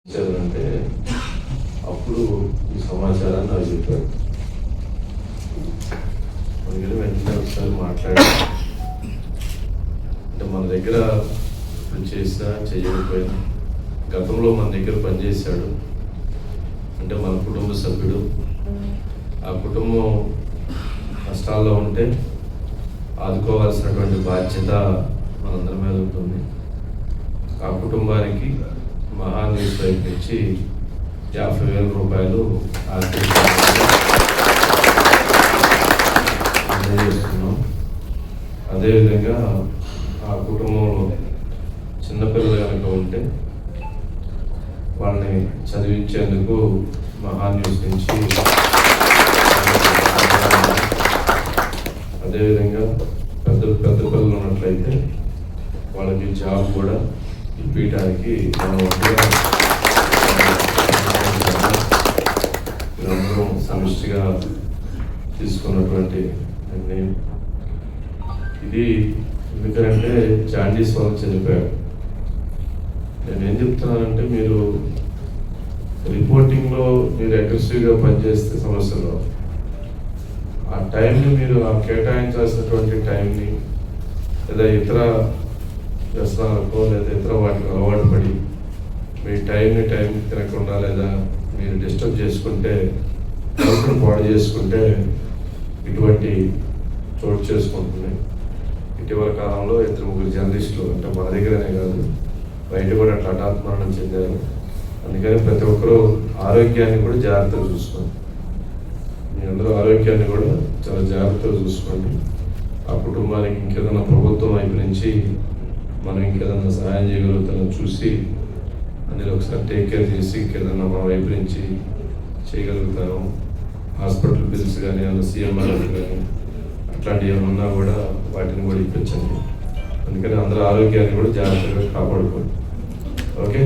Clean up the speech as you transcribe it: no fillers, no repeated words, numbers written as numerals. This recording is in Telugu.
అంటే అప్పుడు ఈ సమాచారాన్ని నాకు చెప్పారు. అందుకని వెంటనే ఒకసారి మాట్లాడి అంటే మన దగ్గర చేసినా చేయకపోయినా గతంలో మన దగ్గర పనిచేశాడు అంటే మన కుటుంబ సభ్యుడు. ఆ కుటుంబం కష్టాల్లో ఉంటే ఆదుకోవాల్సినటువంటి బాధ్యత మనందరి మీద ఉంటుంది. ఆ కుటుంబానికి మహాన్యూస్ వైపు నుంచి 50,000 రూపాయలు అందజేస్తున్నాం. అదేవిధంగా ఆ కుటుంబంలో చిన్నపిల్లలు కనుక ఉంటే వాళ్ళని చదివించేందుకు మహాన్యూస్ నుంచి, అదేవిధంగా పెద్ద పిల్లలు ఉన్నట్లయితే వాళ్ళకి జాబ్ కూడా ఇప్పించడానికి అందరం సమిష్టిగా తీసుకున్నటువంటి నిర్ణయం ఇది. ఎందుకంటే జాండీస్ వాళ్ళు చనిపోయారు. నేనేం చెప్తున్నానంటే మీరు రిపోర్టింగ్లో మీరు అగ్రెసివ్గా పనిచేస్తే సమస్యలు ఆ టైంని మీరు ఆ కేటాయించాల్సినటువంటి టైంని లేదా ఇతర వ్యసనాలకో లేదా ఇతర వాటికి అలవాటు పడి మీ టైంని తినకుండా లేదా మీరు డిస్టర్బ్ చేసుకుంటే హెల్త్ని పాడు చేసుకుంటే ఇటువంటి చోటు చేసుకుంటున్నాయి. ఇటీవల కాలంలో 2-3 జర్నలిస్టులు అంటే మన దగ్గరనే కాదు బయట కూడా అట్లా హఠాత్ మరణం చెందారు. అందుకని ప్రతి ఒక్కరూ ఆరోగ్యాన్ని కూడా జాగ్రత్తగా చూసుకోండి. మీ అందరూ ఆరోగ్యాన్ని కూడా చాలా జాగ్రత్తగా చూసుకోండి. ఆ కుటుంబానికి ఇంకేదైనా ప్రభుత్వం వైపు నుంచి మనం ఇంకేదన్నా సహాయం చేయగలుగుతామో చూసి అందులో ఒకసారి టేక్ కేర్ చేసి ఇంకేదన్నా మన వైపు నుంచి చేయగలుగుతాము. హాస్పిటల్ బిల్స్ కానీ అలా సీఎంఆర్ఎఫ్ కానీ అట్లాంటివి ఏమన్నా కూడా వాటిని కూడా ఇప్పించండి. అందుకని అందరూ ఆరోగ్యాన్ని కూడా జాగ్రత్తగా కాపాడుకోండి. ఓకే.